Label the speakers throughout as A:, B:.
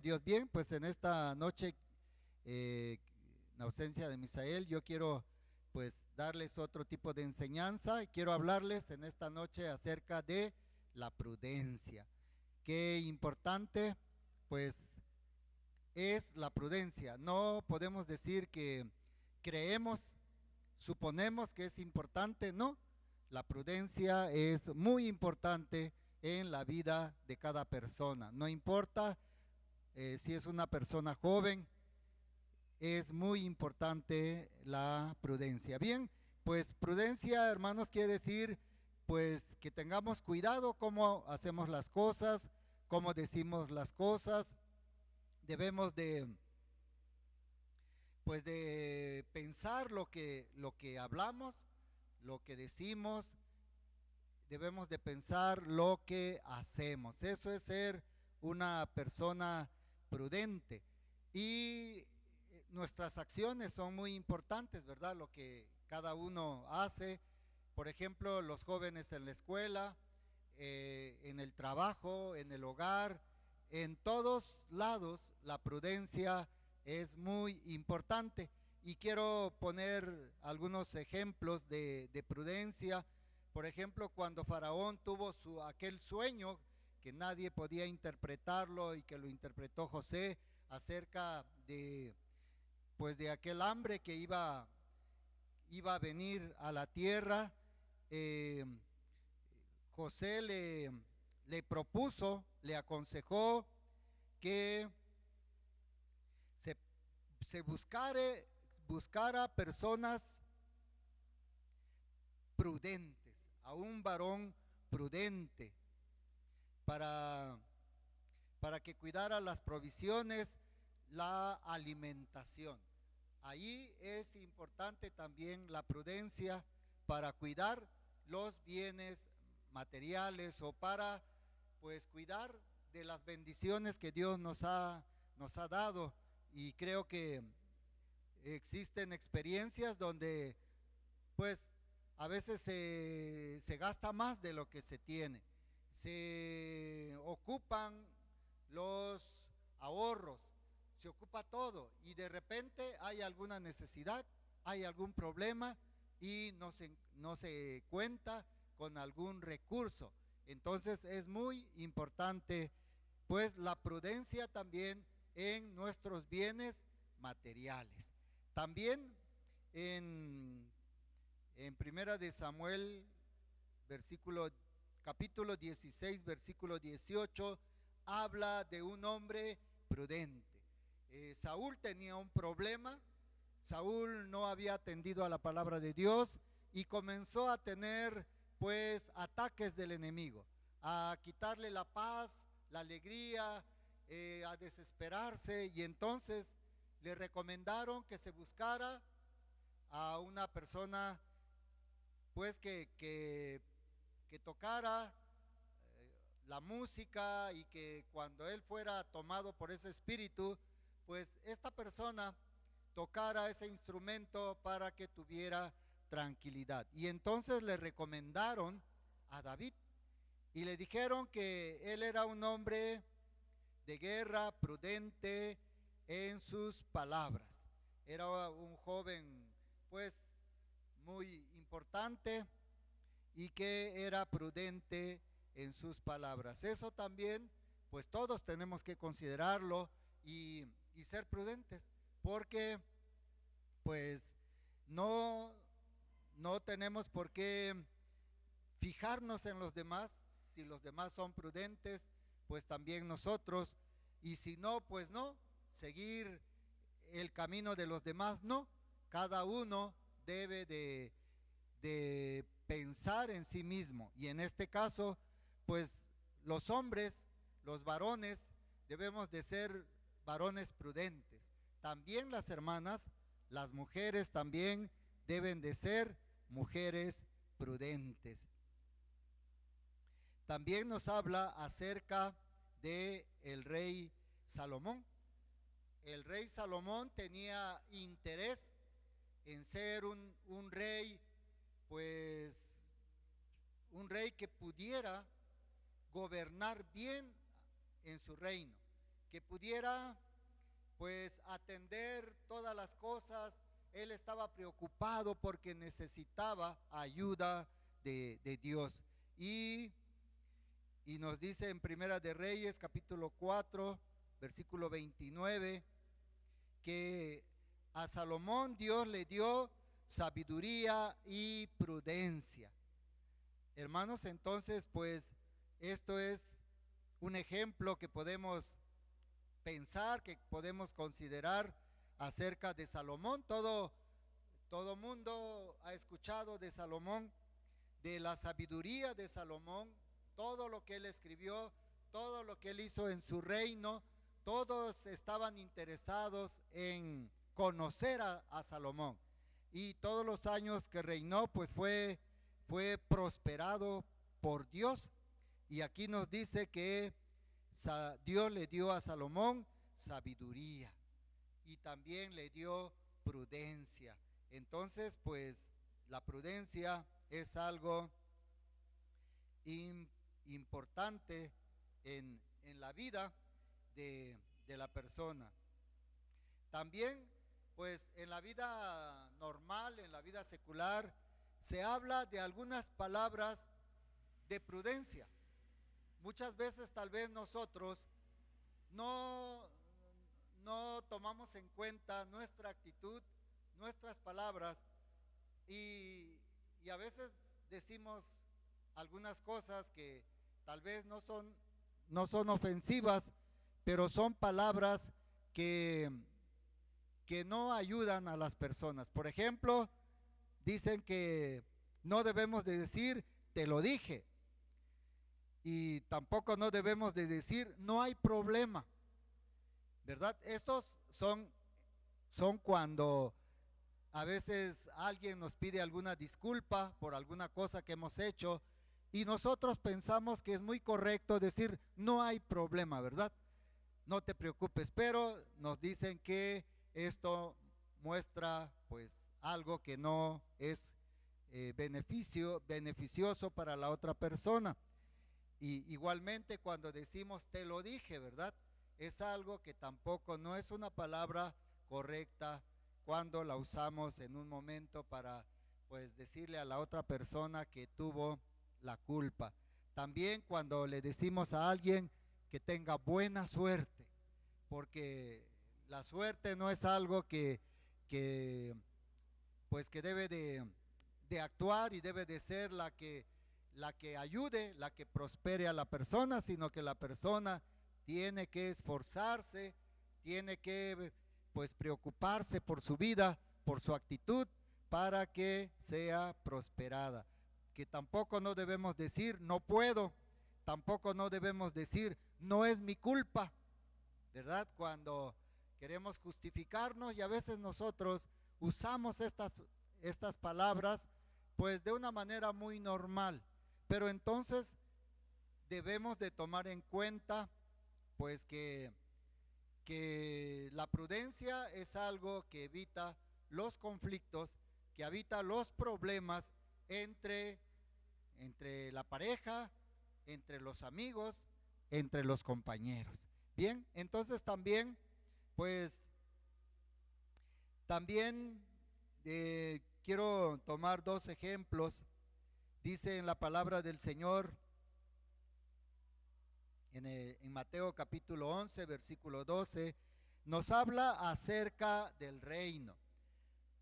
A: Dios, bien, pues en esta noche, en ausencia de Misael, yo quiero pues darles otro tipo de enseñanza y quiero hablarles en esta noche acerca de la prudencia. Qué importante pues es la prudencia. No podemos decir que creemos, suponemos que es importante, no. La prudencia es muy importante en la vida de cada persona. No importa si es una persona joven, es muy importante la prudencia. Bien, pues prudencia, hermanos, quiere decir pues que tengamos cuidado cómo hacemos las cosas, cómo decimos las cosas. Debemos de pues de pensar lo que hablamos, lo que decimos, debemos de pensar lo que hacemos. Eso es ser una persona prudente. Y nuestras acciones son muy importantes, ¿verdad? Lo que cada uno hace. Por ejemplo, los jóvenes en la escuela, en el trabajo, en el hogar, en todos lados la prudencia es muy importante. Y quiero poner algunos ejemplos de prudencia. Por ejemplo, cuando Faraón tuvo aquel sueño que nadie podía interpretarlo y que lo interpretó José acerca de pues de aquel hambre que iba a venir a la tierra. eh, José le propuso, le aconsejó que se, se buscara personas prudentes, a un varón prudente para, para que cuidara las provisiones, la alimentación. Ahí es importante también la prudencia para cuidar los bienes materiales o para pues cuidar de las bendiciones que Dios nos ha dado. Y creo que existen experiencias donde pues a veces se gasta más de lo que se tiene, se ocupan los ahorros, se ocupa todo y de repente hay alguna necesidad, hay algún problema y no se cuenta con algún recurso. Entonces es muy importante pues la prudencia también en nuestros bienes materiales. También en Primera de Samuel, capítulo 16, versículo 18, habla de un hombre prudente. Saúl tenía un problema, Saúl no había atendido a la palabra de Dios y comenzó a tener pues ataques del enemigo, a quitarle la paz, la alegría, a desesperarse, y entonces le recomendaron que se buscara a una persona pues que tocara la música y que cuando él fuera tomado por ese espíritu, pues esta persona tocara ese instrumento para que tuviera tranquilidad. Y entonces le recomendaron a David y le dijeron que él era un hombre de guerra, prudente en sus palabras. Era un joven pues muy importante y que era prudente en sus palabras. Eso también, pues todos tenemos que considerarlo y ser prudentes, porque pues no, no tenemos por qué fijarnos en los demás. Si los demás son prudentes, pues también nosotros, y si no, pues no, seguir el camino de los demás, no. Cada uno debe de pensar en sí mismo, y en este caso pues los hombres, los varones, debemos de ser varones prudentes. También las hermanas, las mujeres también deben de ser mujeres prudentes. También nos habla acerca de el rey Salomón. El rey Salomón tenía interés en ser un rey, pues un rey que pudiera gobernar bien en su reino. que pudiera pues atender todas las cosas. Él estaba preocupado porque necesitaba ayuda de Dios. Y nos dice en Primera de Reyes, capítulo 4, versículo 29, que a Salomón Dios le dio sabiduría y prudencia. Hermanos, entonces, pues, esto es un ejemplo que podemos pensar, que podemos considerar acerca de Salomón. Todo mundo ha escuchado de Salomón, de la sabiduría de Salomón, todo lo que él escribió, todo lo que él hizo en su reino. Todos estaban interesados en conocer a Salomón, y todos los años que reinó pues fue prosperado por Dios. Y aquí nos dice que Dios le dio a Salomón sabiduría y también le dio prudencia. Entonces pues la prudencia es algo importante en la vida de la persona. También pues en la vida normal, en la vida secular, se habla de algunas palabras de prudencia. Muchas veces tal vez nosotros no tomamos en cuenta nuestra actitud, nuestras palabras, y a veces decimos algunas cosas que tal vez no son ofensivas, pero son palabras que no ayudan a las personas. Por ejemplo, dicen que no debemos de decir te lo dije, y tampoco no debemos de decir no hay problema, ¿verdad? Estos son cuando a veces alguien nos pide alguna disculpa por alguna cosa que hemos hecho, y nosotros pensamos que es muy correcto decir no hay problema, ¿verdad? No te preocupes, pero nos dicen que esto muestra pues algo que no es beneficioso para la otra persona. Y igualmente cuando decimos te lo dije, ¿verdad? Es algo que tampoco no es una palabra correcta cuando la usamos en un momento para pues decirle a la otra persona que tuvo la culpa. También cuando le decimos a alguien que tenga buena suerte, porque la suerte no es algo que debe de actuar y debe de ser la que ayude, la que prospere a la persona, sino que la persona tiene que esforzarse, tiene que pues preocuparse por su vida, por su actitud, para que sea prosperada. Que tampoco no debemos decir no puedo, tampoco no debemos decir no es mi culpa, ¿verdad? Cuando queremos justificarnos, y a veces nosotros usamos estas palabras pues de una manera muy normal, pero entonces debemos de tomar en cuenta pues que la prudencia es algo que evita los conflictos, que evita los problemas entre la pareja, entre los amigos, entre los compañeros. Bien, entonces también quiero tomar dos ejemplos. Dice en la palabra del Señor, en Mateo capítulo 11, versículo 12, nos habla acerca del reino.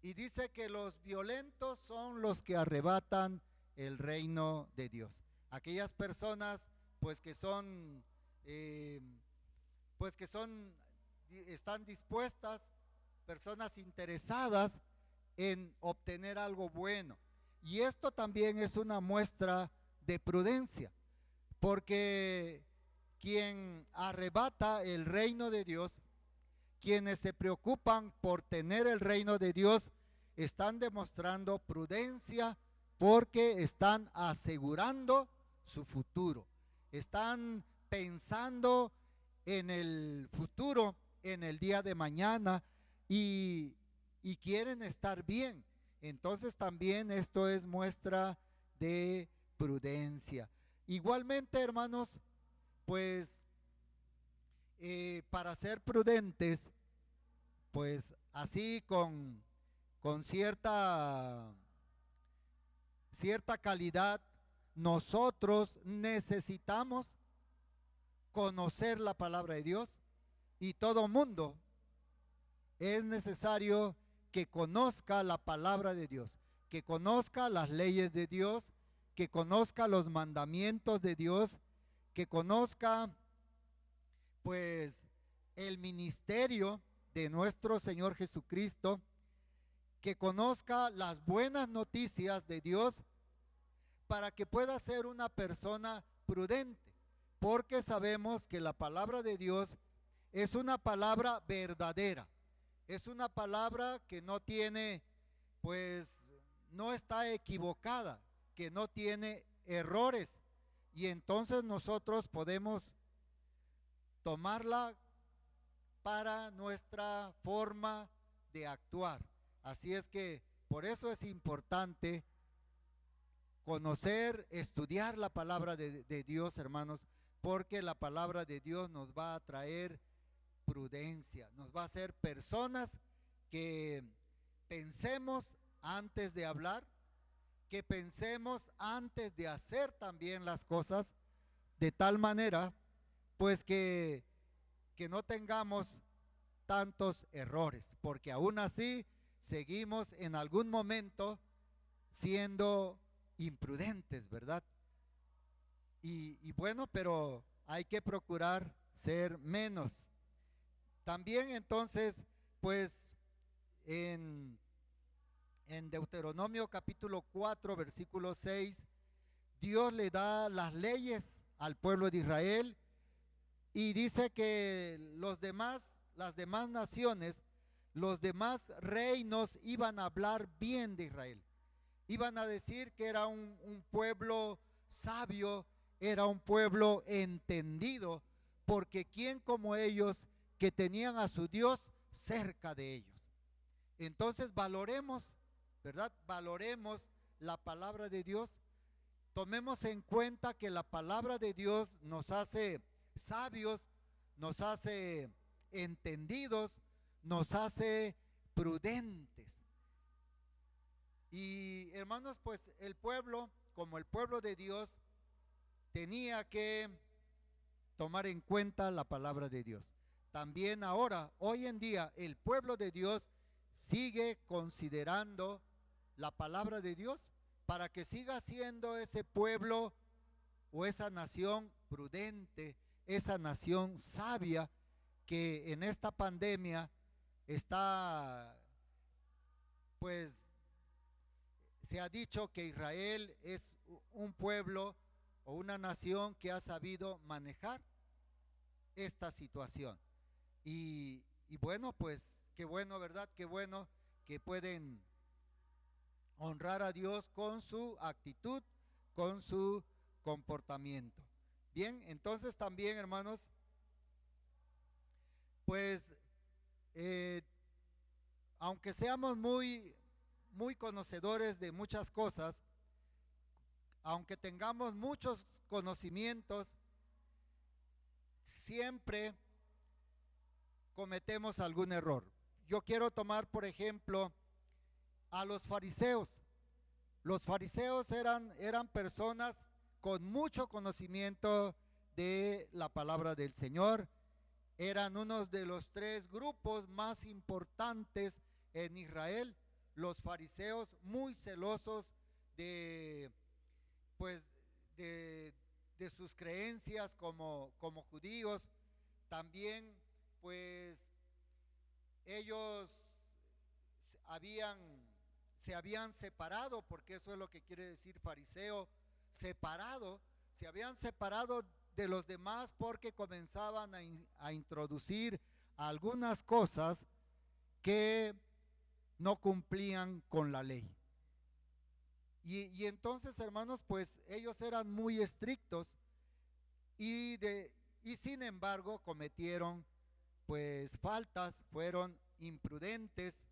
A: Y dice que los violentos son los que arrebatan el reino de Dios. Aquellas personas están dispuestas, personas interesadas en obtener algo bueno. Y esto también es una muestra de prudencia, porque quien arrebata el reino de Dios, quienes se preocupan por tener el reino de Dios, están demostrando prudencia, porque están asegurando su futuro, están pensando en el futuro, en el día de mañana, y quieren estar bien. Entonces también esto es muestra de prudencia. Igualmente, hermanos, pues para ser prudentes, pues así con cierta calidad, nosotros necesitamos conocer la palabra de Dios, y todo mundo es necesario que conozca la palabra de Dios, que conozca las leyes de Dios, que conozca los mandamientos de Dios, que conozca pues el ministerio de nuestro Señor Jesucristo, que conozca las buenas noticias de Dios, para que pueda ser una persona prudente, porque sabemos que la palabra de Dios es una palabra verdadera, es una palabra que no tiene, pues no está equivocada, que no tiene errores, y entonces nosotros podemos tomarla para nuestra forma de actuar. Así es que por eso es importante conocer, estudiar la palabra de Dios, hermanos, porque la palabra de Dios nos va a traer prudencia, nos va a hacer personas que pensemos antes de hablar, que pensemos antes de hacer también las cosas, de tal manera pues que no tengamos tantos errores, porque aún así seguimos en algún momento siendo imprudentes, ¿verdad? Y bueno, pero hay que procurar ser menos. También entonces, pues en Deuteronomio capítulo 4, versículo 6, Dios le da las leyes al pueblo de Israel, y dice que las demás naciones, los demás reinos iban a hablar bien de Israel. Iban a decir que era un pueblo sabio, era un pueblo entendido, porque quién como ellos que tenían a su Dios cerca de ellos. Entonces valoremos, ¿verdad? Valoremos la palabra de Dios. Tomemos en cuenta que la palabra de Dios nos hace sabios, nos hace entendidos, nos hace prudentes. Y hermanos, pues el pueblo, como el pueblo de Dios, tenía que tomar en cuenta la palabra de Dios. También ahora, hoy en día, el pueblo de Dios sigue considerando la palabra de Dios, para que siga siendo ese pueblo o esa nación prudente, esa nación sabia, que en esta pandemia está, pues se ha dicho que Israel es un pueblo o una nación que ha sabido manejar esta situación. Y bueno, pues qué bueno, ¿verdad? Qué bueno que pueden honrar a Dios con su actitud, con su comportamiento. Bien, entonces también, hermanos, pues aunque seamos muy conocedores de muchas cosas, aunque tengamos muchos conocimientos, siempre cometemos algún error. Yo quiero tomar, por ejemplo, a los fariseos. Los fariseos eran personas con mucho conocimiento de la palabra del Señor. Eran uno de los 3 grupos más importantes en Israel. Los fariseos, muy celosos de, pues, de sus creencias como judíos. También, pues, ellos se habían separado, porque eso es lo que quiere decir fariseo, separado, se habían separado de los demás, porque comenzaban a introducir algunas cosas que no cumplían con la ley. Y entonces, hermanos, pues ellos eran muy estrictos, y sin embargo cometieron pues faltas, fueron imprudentes.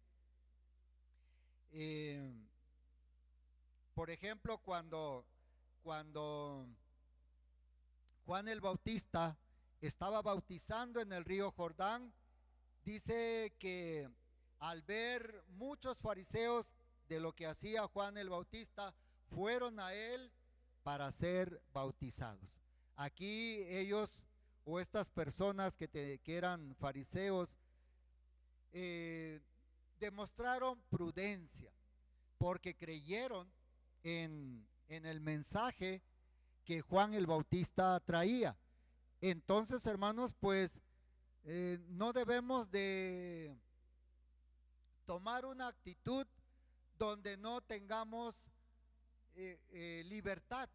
A: Por ejemplo, cuando Juan el Bautista estaba bautizando en el río Jordán, dice que al ver muchos fariseos de lo que hacía Juan el Bautista, fueron a él para ser bautizados. Aquí ellos o estas personas que eran fariseos demostraron prudencia porque creyeron en el mensaje que Juan el Bautista traía. Entonces, hermanos, pues no debemos de tomar una actitud donde no tengamos libertad,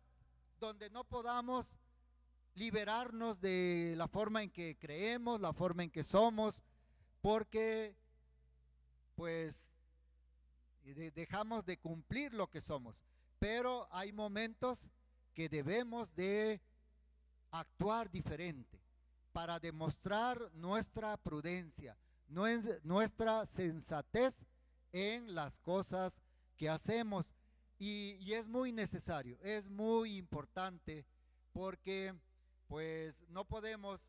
A: donde no podamos liberarnos de la forma en que creemos, la forma en que somos, porque pues dejamos de cumplir lo que somos. Pero hay momentos que debemos de actuar diferente para demostrar nuestra prudencia, nuestra sensatez en las cosas que hacemos. Y es muy necesario, es muy importante, porque pues no podemos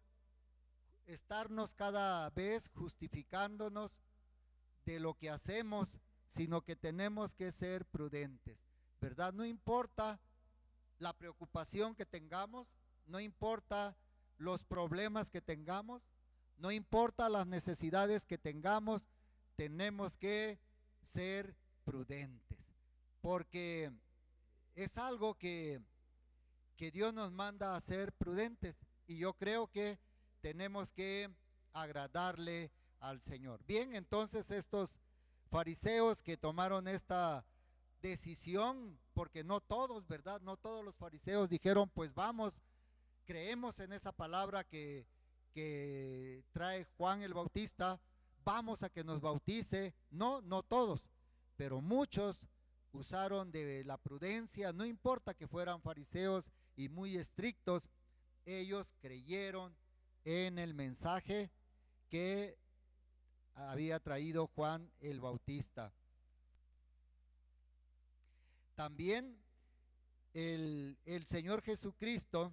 A: estarnos cada vez justificándonos de lo que hacemos, sino que tenemos que ser prudentes, ¿verdad? No importa la preocupación que tengamos, no importa los problemas que tengamos, no importa las necesidades que tengamos, tenemos que ser prudentes, porque es algo que Dios nos manda a ser prudentes, y yo creo que tenemos que agradarle al Señor. Bien, entonces estos fariseos que tomaron esta decisión, porque no todos, ¿verdad? No todos los fariseos dijeron, pues vamos, creemos en esa palabra que trae Juan el Bautista, vamos a que nos bautice. No, no todos, pero muchos usaron de la prudencia, no importa que fueran fariseos y muy estrictos, ellos creyeron en el mensaje que había traído Juan el Bautista. También el Señor Jesucristo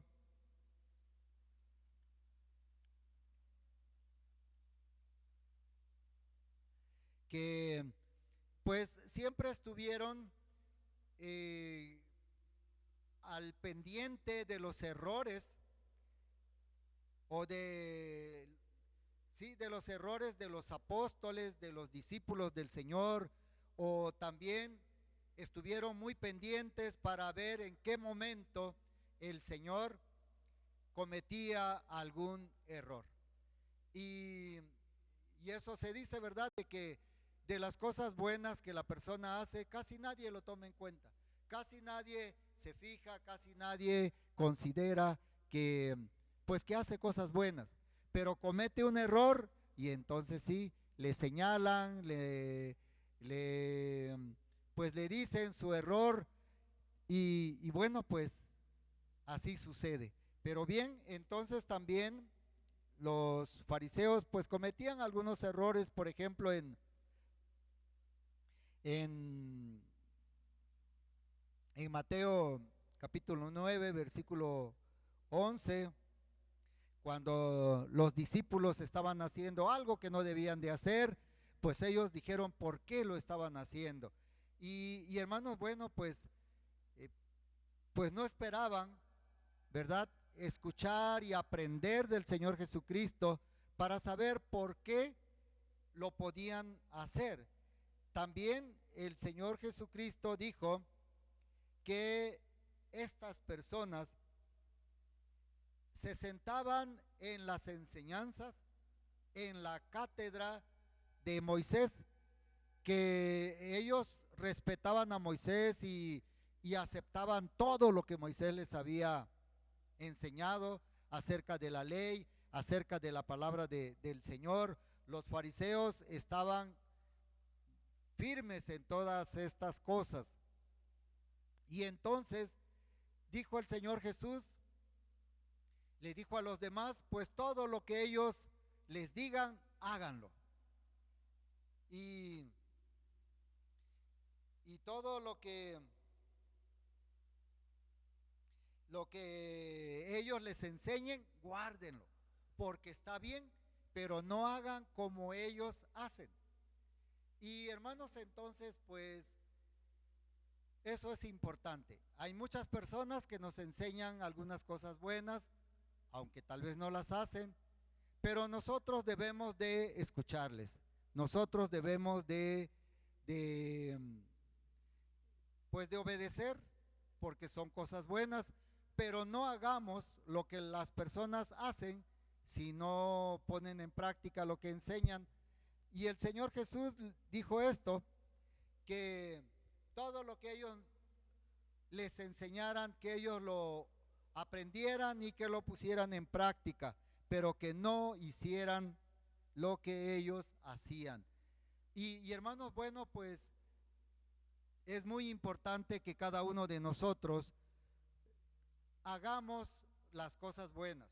A: que pues siempre estuvieron al pendiente de los errores o de los errores de los apóstoles, de los discípulos del Señor, o también estuvieron muy pendientes para ver en qué momento el Señor cometía algún error. Y eso se dice, ¿verdad?, de que de las cosas buenas que la persona hace, casi nadie lo toma en cuenta, casi nadie se fija, casi nadie considera que pues que hace cosas buenas, pero comete un error y entonces sí, le señalan, pues le dicen su error y bueno, pues así sucede. Pero bien, entonces también los fariseos pues cometían algunos errores, por ejemplo en Mateo capítulo 9, versículo 11, cuando los discípulos estaban haciendo algo que no debían de hacer, pues ellos dijeron por qué lo estaban haciendo. Y hermanos, bueno, pues no esperaban, ¿verdad?, escuchar y aprender del Señor Jesucristo para saber por qué lo podían hacer. También el Señor Jesucristo dijo que estas personas se sentaban en las enseñanzas, en la cátedra de Moisés, que ellos respetaban a Moisés y aceptaban todo lo que Moisés les había enseñado acerca de la ley, acerca de la palabra del Señor. Los fariseos estaban firmes en todas estas cosas. Y entonces dijo el Señor Jesús, le dijo a los demás, pues todo lo que ellos les digan, háganlo. Y todo lo que ellos les enseñen, guárdenlo, porque está bien, pero no hagan como ellos hacen. Y hermanos, entonces pues eso es importante. Hay muchas personas que nos enseñan algunas cosas buenas, aunque tal vez no las hacen, pero nosotros debemos de escucharles. Nosotros debemos pues de obedecer, porque son cosas buenas, pero no hagamos lo que las personas hacen si no ponen en práctica lo que enseñan. Y el Señor Jesús dijo esto, que todo lo que ellos les enseñaran, que ellos lo aprendieran y que lo pusieran en práctica, pero que no hicieran lo que ellos hacían. Y hermanos, bueno, pues es muy importante que cada uno de nosotros hagamos las cosas buenas,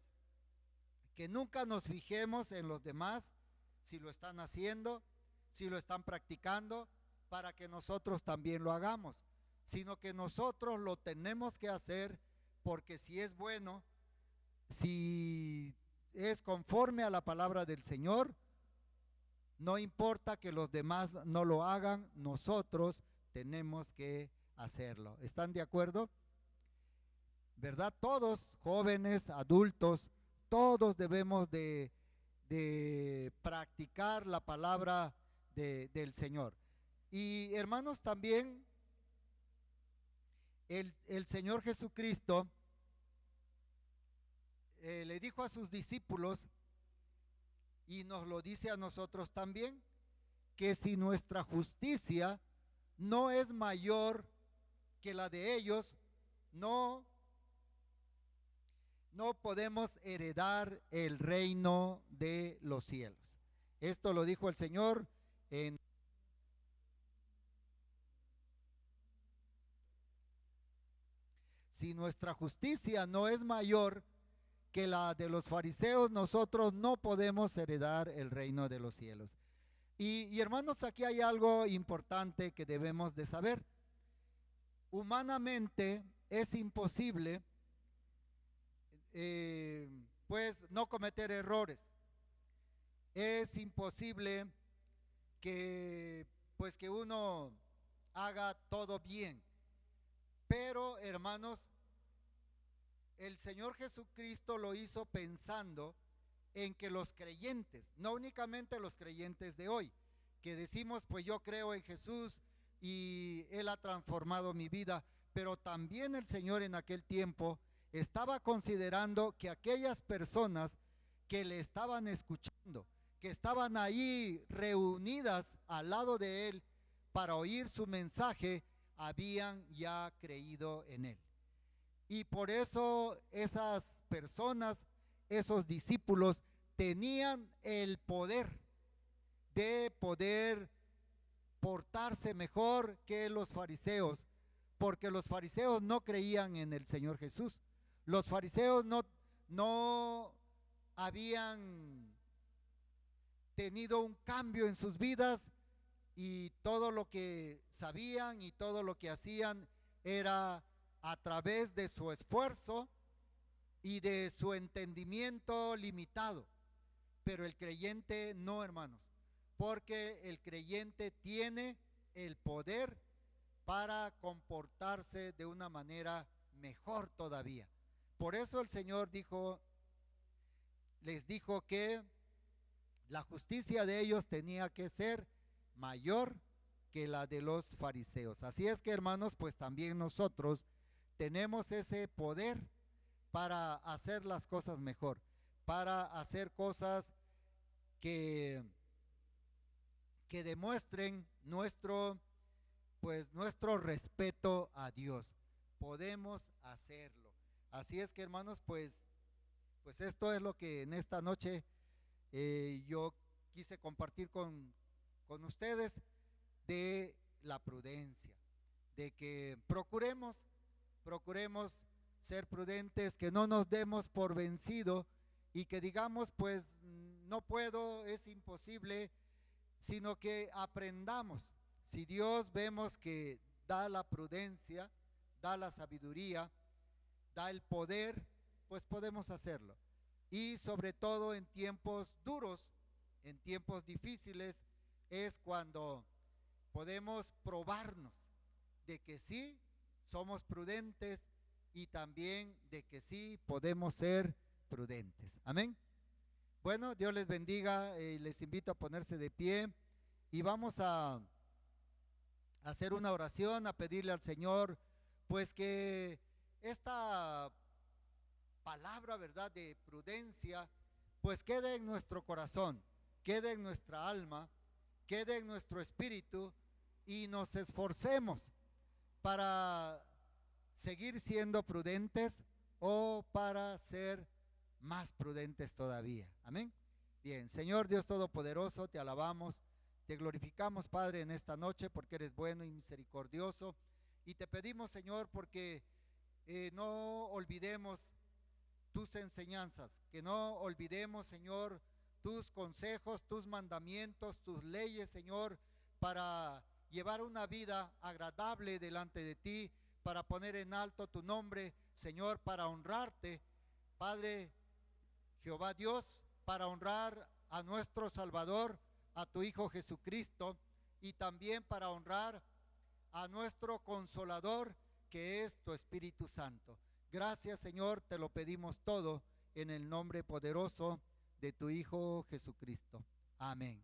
A: que nunca nos fijemos en los demás, si lo están haciendo, si lo están practicando, para que nosotros también lo hagamos, sino que nosotros lo tenemos que hacer, porque si es bueno, si es conforme a la palabra del Señor, no importa que los demás no lo hagan, nosotros tenemos que hacerlo. ¿Están de acuerdo? ¿Verdad? Todos, jóvenes, adultos, todos debemos de practicar la palabra del Señor. Y hermanos, también el Señor Jesucristo le dijo a sus discípulos, y nos lo dice a nosotros también, que si nuestra justicia no es mayor que la de ellos, no podemos heredar el reino de los cielos. Esto lo dijo el Señor en si nuestra justicia no es mayor que la de los fariseos, nosotros no podemos heredar el reino de los cielos. Y hermanos, aquí hay algo importante que debemos de saber. Humanamente es imposible pues no cometer errores. Es imposible que pues que uno haga todo bien. Pero hermanos, el Señor Jesucristo lo hizo pensando en que los creyentes, no únicamente los creyentes de hoy, que decimos pues yo creo en Jesús y Él ha transformado mi vida, pero también el Señor en aquel tiempo estaba considerando que aquellas personas que le estaban escuchando, que estaban ahí reunidas al lado de Él para oír su mensaje, habían ya creído en Él. Y por eso esas personas, esos discípulos, tenían el poder de poder portarse mejor que los fariseos, porque los fariseos no creían en el Señor Jesús. Los fariseos no habían tenido un cambio en sus vidas, y todo lo que sabían y todo lo que hacían era a través de su esfuerzo y de su entendimiento limitado. Pero el creyente no, hermanos, porque el creyente tiene el poder para comportarse de una manera mejor todavía. Por eso el Señor les dijo que la justicia de ellos tenía que ser mayor que la de los fariseos. Así es que, hermanos, pues también nosotros tenemos ese poder para hacer las cosas mejor, para hacer cosas que demuestren nuestro respeto a Dios. Podemos hacerlo. Así es que, hermanos, pues esto es lo que en esta noche yo quise compartir con ustedes, de la prudencia, de que procuremos ser prudentes, que no nos demos por vencido y que digamos pues no puedo, es imposible, sino que aprendamos. Si Dios vemos que da la prudencia, da la sabiduría, da el poder, pues podemos hacerlo. y sobre todo en tiempos duros, en tiempos difíciles, es cuando podemos probarnos de que sí somos prudentes y también de que sí podemos ser prudentes. Amén. Bueno, Dios les bendiga, les invito a ponerse de pie y vamos a hacer una oración, a pedirle al Señor, pues que esta palabra, ¿verdad?, de prudencia, pues quede en nuestro corazón, quede en nuestra alma, quede en nuestro espíritu y nos esforcemos para seguir siendo prudentes o para ser más prudentes todavía. Amén. Bien, Señor Dios Todopoderoso, te alabamos, te glorificamos, Padre, en esta noche porque eres bueno y misericordioso. Y te pedimos, Señor, porque no olvidemos tus enseñanzas, que no olvidemos, Señor, tus consejos, tus mandamientos, tus leyes, Señor, para llevar una vida agradable delante de ti, para poner en alto tu nombre, Señor, para honrarte, Padre Jehová Dios, para honrar a nuestro Salvador, a tu Hijo Jesucristo, y también para honrar a nuestro Consolador, que es tu Espíritu Santo. Gracias, Señor, te lo pedimos todo en el nombre poderoso de tu Hijo Jesucristo. Amén.